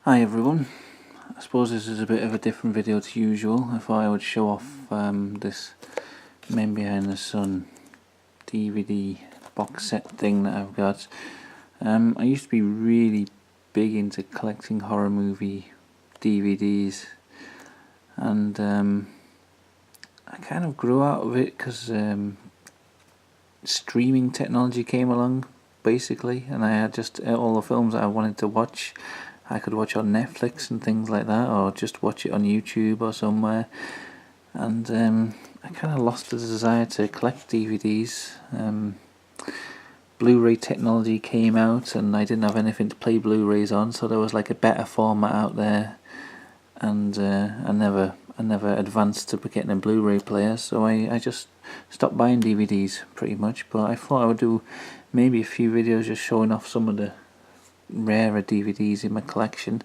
Hi everyone, I suppose this is a bit of a different video to usual. I thought I would show off this Men Behind the Sun DVD box set thing that I've got. I used to be really big into collecting horror movie DVDs, and I kind of grew out of it because streaming technology came along basically, and I had just all the films that I wanted to watch I could watch on Netflix and things like that, or just watch it on YouTube or somewhere. And I kind of lost the desire to collect DVDs. Blu-ray technology came out, and I didn't have anything to play Blu-rays on, so there was like a better format out there. And I never advanced to getting a Blu-ray player, so I just stopped buying DVDs pretty much. But I thought I would do maybe a few videos just showing off some of the rarer DVDs in my collection.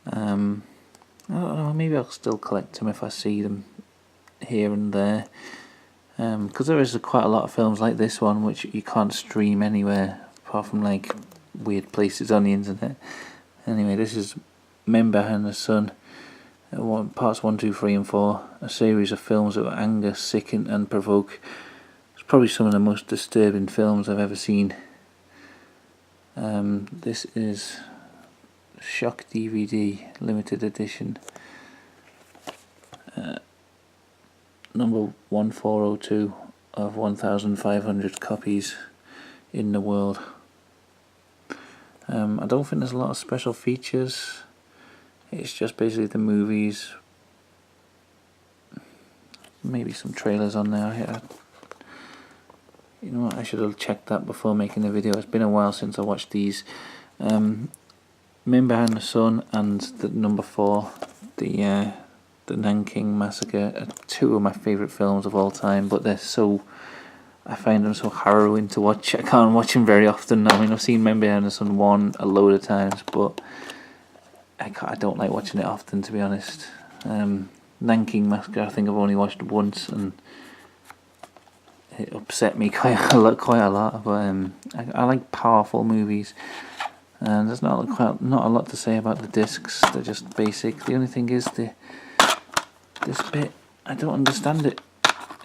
I don't know, maybe I'll still collect them if I see them here and there, because there is quite a lot of films like this one which you can't stream anywhere apart from like weird places on the internet. Anyway, this is Men Behind the Sun, parts 1, 2, 3 and 4, a series of films that will anger, sicken and provoke. It's probably some of the most disturbing films I've ever seen. This is Shock DVD limited edition, number 1402 of 1,500 copies in the world. I don't think there's a lot of special features. It's just basically the movies, maybe some trailers on there. You know what, I should have checked that before making the video. It's been a while since I watched these. Men Behind the Sun and the number 4, the Nanking Massacre, are two of my favourite films of all time, but I find them so harrowing to watch. I can't watch them very often. I mean, I've seen Men Behind the Sun 1 a load of times, but I don't like watching it often, to be honest. Nanking Massacre I think I've only watched once, and it upset me quite a lot. But I like powerful movies, and there's not a lot to say about the discs. They're just basic. The only thing is this bit, I don't understand it.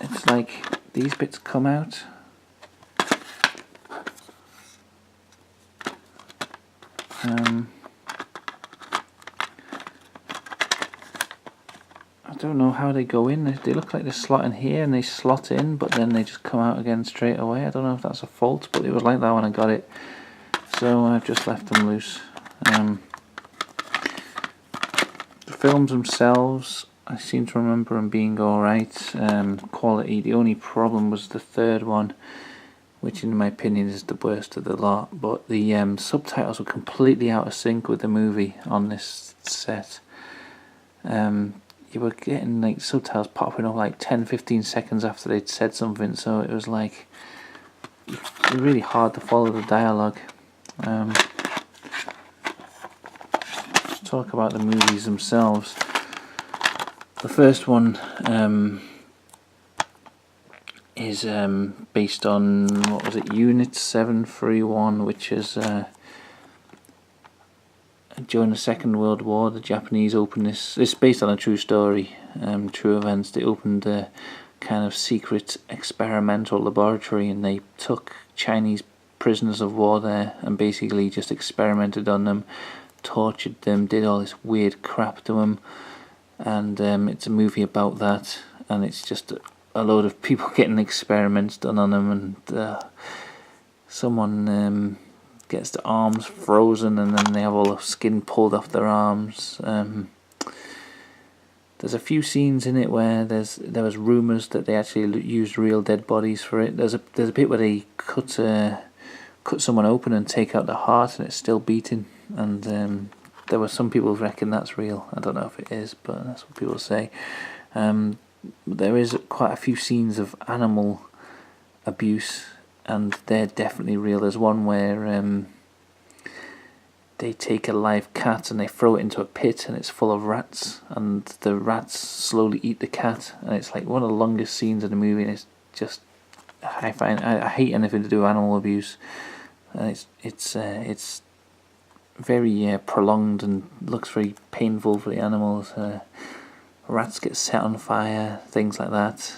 It's like these bits come out. I don't know how they go in. They look like they slot in here and they slot in, but then they just come out again straight away. I don't know if that's a fault, but it was like that when I got it, so I've just left them loose. The films themselves, I seem to remember them being alright. Quality, the only problem was the third one, which in my opinion is the worst of the lot, but the subtitles were completely out of sync with the movie on this set. You were getting like subtitles popping up like 10-15 seconds after they'd said something, so it was like really hard to follow the dialogue. Let's talk about the movies themselves. The first one is based on, what was it, Unit 731, which is during the Second World War, the Japanese opened this. It's based on a true story, true events. They opened a kind of secret experimental laboratory, and they took Chinese prisoners of war there and basically just experimented on them, tortured them, did all this weird crap to them. And it's a movie about that, and it's just a load of people getting experiments done on them, and someone gets their arms frozen, and then they have all the skin pulled off their arms. There's a few scenes in it where there was rumours that they actually used real dead bodies for it. There's a bit where they cut someone open and take out the heart, and it's still beating. And there were some people who reckon that's real. I don't know if it is, but that's what people say. There is quite a few scenes of animal abuse, and they're definitely real. There's one where they take a live cat and they throw it into a pit, and it's full of rats, and the rats slowly eat the cat, and it's like one of the longest scenes in the movie, and it's just, I hate anything to do with animal abuse, and it's very prolonged and looks very painful for the animals. Rats get set on fire, things like that.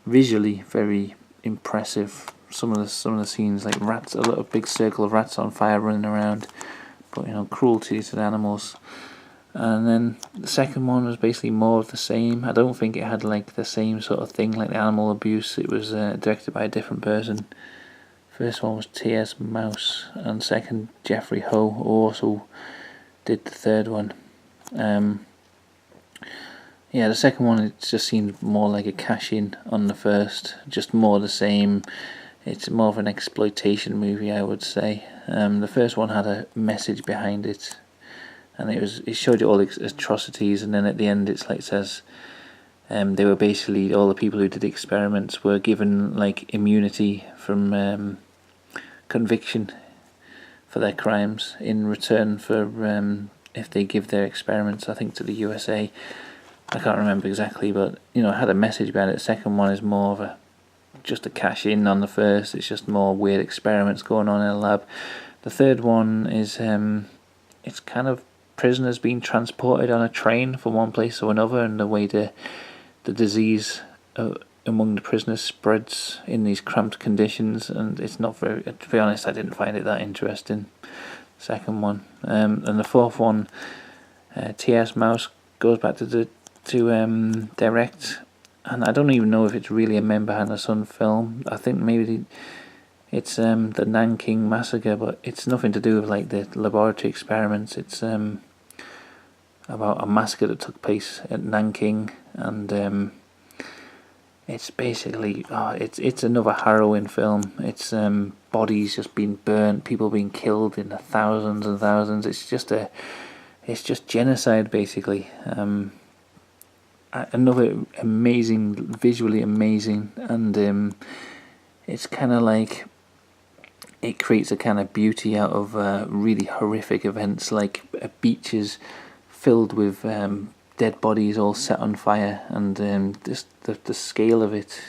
Visually very impressive. Some of the scenes, like rats, a little big circle of rats on fire running around, but cruelty to the animals. And then the second one was basically more of the same. I don't think it had like the same sort of thing like the animal abuse. It was directed by a different person. First one was T.S. Mouse, and second Jeffrey Ho, who also did the third one. Yeah, the second one, it just seemed more like a cash-in on the first, just more the same. It's more of an exploitation movie, I would say. The first one had a message behind it, and it showed you all the atrocities, and then at the end it says they were basically, all the people who did the experiments were given like immunity from conviction for their crimes in return for if they give their experiments, I think, to the USA. I can't remember exactly, but it had a message behind it. The second one is more of just a cash in on the first. It's just more weird experiments going on in a lab. The third one is it's kind of prisoners being transported on a train from one place to another, and the way the disease among the prisoners spreads in these cramped conditions, and it's not very, to be honest, I didn't find it that interesting, second one. And the fourth one, T.S. Mouse goes back to direct, and I don't even know if it's really a Men Behind the Sun film. I think maybe it's the Nanking Massacre, but it's nothing to do with like the laboratory experiments. It's about a massacre that took place at Nanking, and it's basically it's another harrowing film. It's bodies just being burnt, people being killed in the thousands and thousands. It's just genocide basically. Another amazing, visually amazing, and it's kind of like it creates a kind of beauty out of really horrific events, like beaches filled with dead bodies all set on fire, and just the scale of it.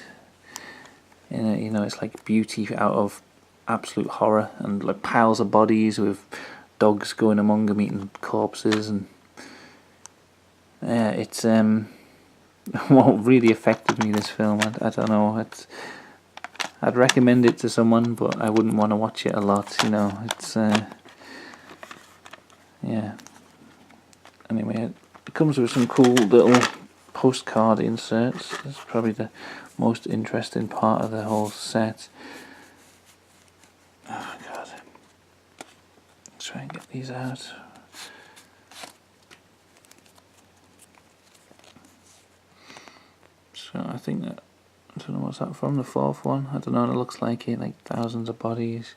It's like beauty out of absolute horror, and like piles of bodies with dogs going among them eating corpses, and it's what really affected me, this film. I don't know. I'd recommend it to someone, but I wouldn't want to watch it a lot. It's yeah. Anyway, it comes with some cool little postcard inserts. That's probably the most interesting part of the whole set. Oh God. Let's try and get these out. So I think that, I don't know what's that from, the fourth one. I don't know, it looks like it, like thousands of bodies.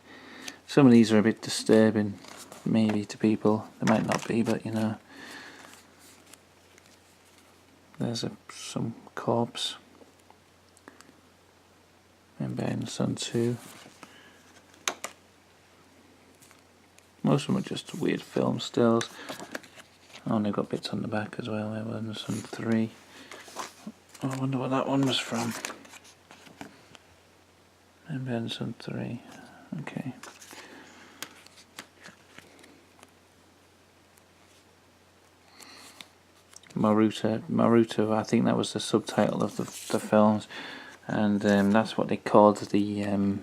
Some of these are a bit disturbing, maybe, to people. They might not be, but there's some corpse. Men Behind the Sun 2. Most of them are just weird film stills. Oh, and they've got bits on the back as well. Men Behind the Sun 3. Oh, I wonder what that one was from. Men Behind the Sun 3. Okay. Maruta, I think that was the subtitle of the films, and that's what they called the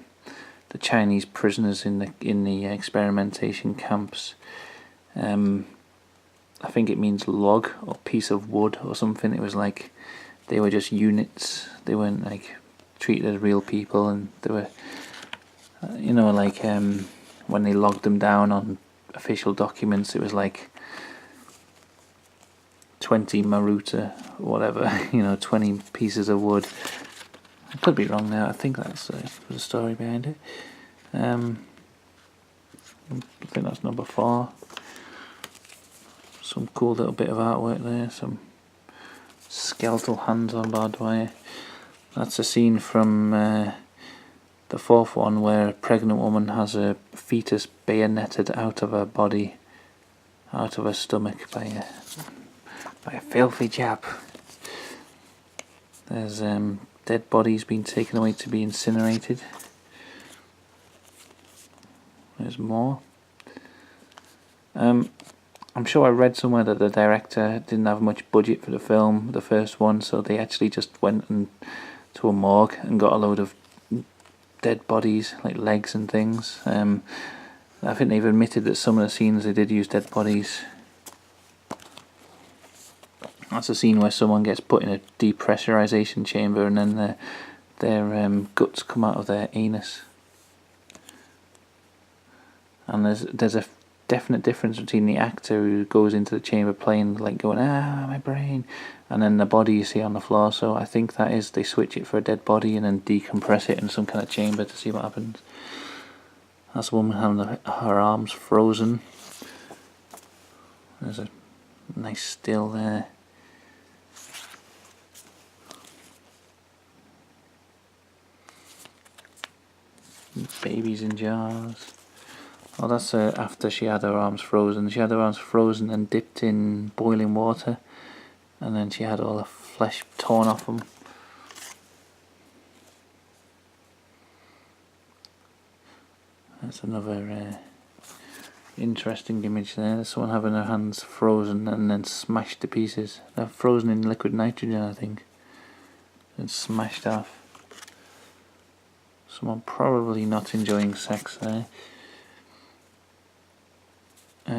Chinese prisoners in the experimentation camps. I think it means log or piece of wood or something. It was like they were just units. They weren't like treated as real people, and they were, like when they logged them down on official documents, it was like 20 maruta, whatever, 20 pieces of wood. I could be wrong there. I think that's the story behind it. I think that's number 4. Some cool little bit of artwork there. Some skeletal hands on barbed wire. That's a scene from the 4th one where a pregnant woman has a fetus bayoneted out of her body, out of her stomach by a filthy jab. There's dead bodies being taken away to be incinerated. There's more. I'm sure I read somewhere that the director didn't have much budget for the film, the first one, so they actually just went to a morgue and got a load of dead bodies, like legs and things. I think they've admitted that some of the scenes they did use dead bodies. That's a scene where someone gets put in a depressurization chamber and then their guts come out of their anus. And there's a definite difference between the actor who goes into the chamber playing, like going, ah, my brain, and then the body you see on the floor. So I think that is, they switch it for a dead body and then decompress it in some kind of chamber to see what happens. That's a woman having her arms frozen. There's a nice still there. Babies in jars. Oh, that's after she had her arms frozen. She had her arms frozen and dipped in boiling water, and then she had all the flesh torn off them. That's another interesting image there. There's someone having their hands frozen and then smashed to pieces. They're frozen in liquid nitrogen, I think, and smashed off. Someone probably not enjoying sex there. I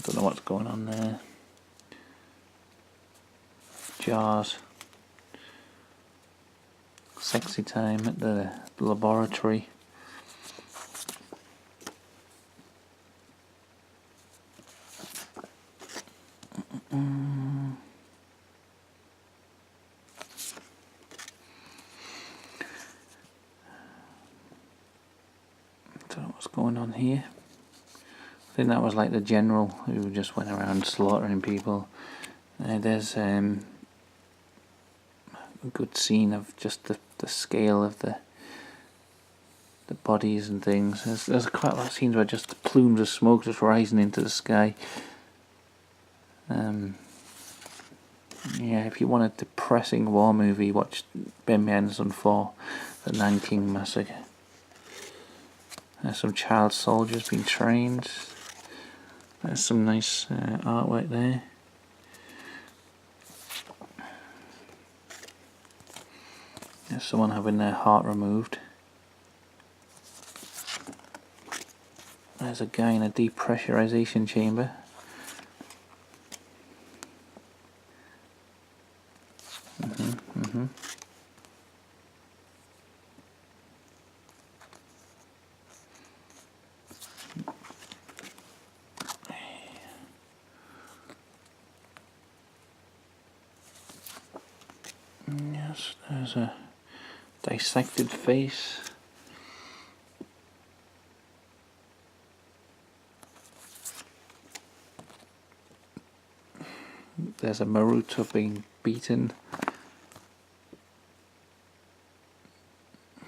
don't know what's going on there. Jars. Sexy time at the laboratory. Don't know what's going on here. I think that was like the general who just went around slaughtering people. There's a good scene of just the scale of the bodies and things. There's quite a lot of scenes where just the plumes of smoke just rising into the sky. Yeah, if you want a depressing war movie, watch Ben Mendelsohn 4, The Nanking Massacre. There's some child soldiers being trained. There's some nice artwork there. There's someone having their heart removed. There's a guy in a depressurization chamber. Yes, there's a dissected face. There's a Maruto being beaten.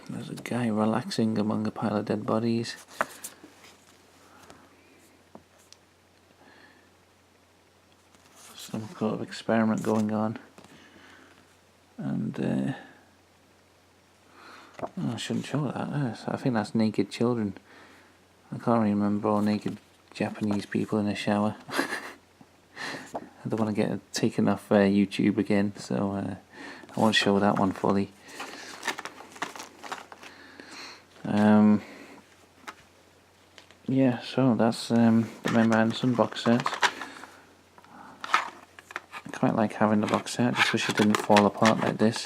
There's a guy relaxing among a pile of dead bodies. Some sort of experiment going on. And I shouldn't show that. I think that's naked children. I can't really remember all naked Japanese people in a shower. I don't want to get taken off YouTube again, so I won't show that one fully. Yeah, so that's the Member Anderson box set. I quite like having the box set, just wish it didn't fall apart like this.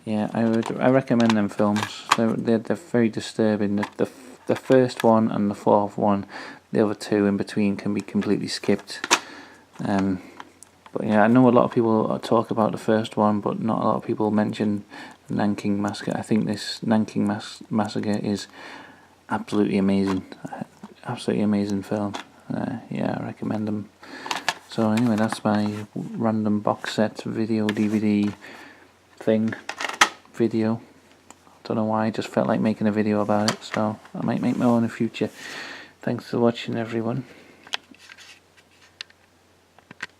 Yeah, I recommend them films. They're very disturbing. The first one and the fourth one, the other two in between can be completely skipped. But yeah, I know a lot of people talk about the first one, but not a lot of people mention Nanking Massacre. I think this Nanking Massacre is absolutely amazing. Absolutely amazing film. Yeah, I recommend them. So anyway, that's my random box set video, DVD thing. Video. Don't know why, I just felt like making a video about it, so I might make more in the future. Thanks for watching, everyone.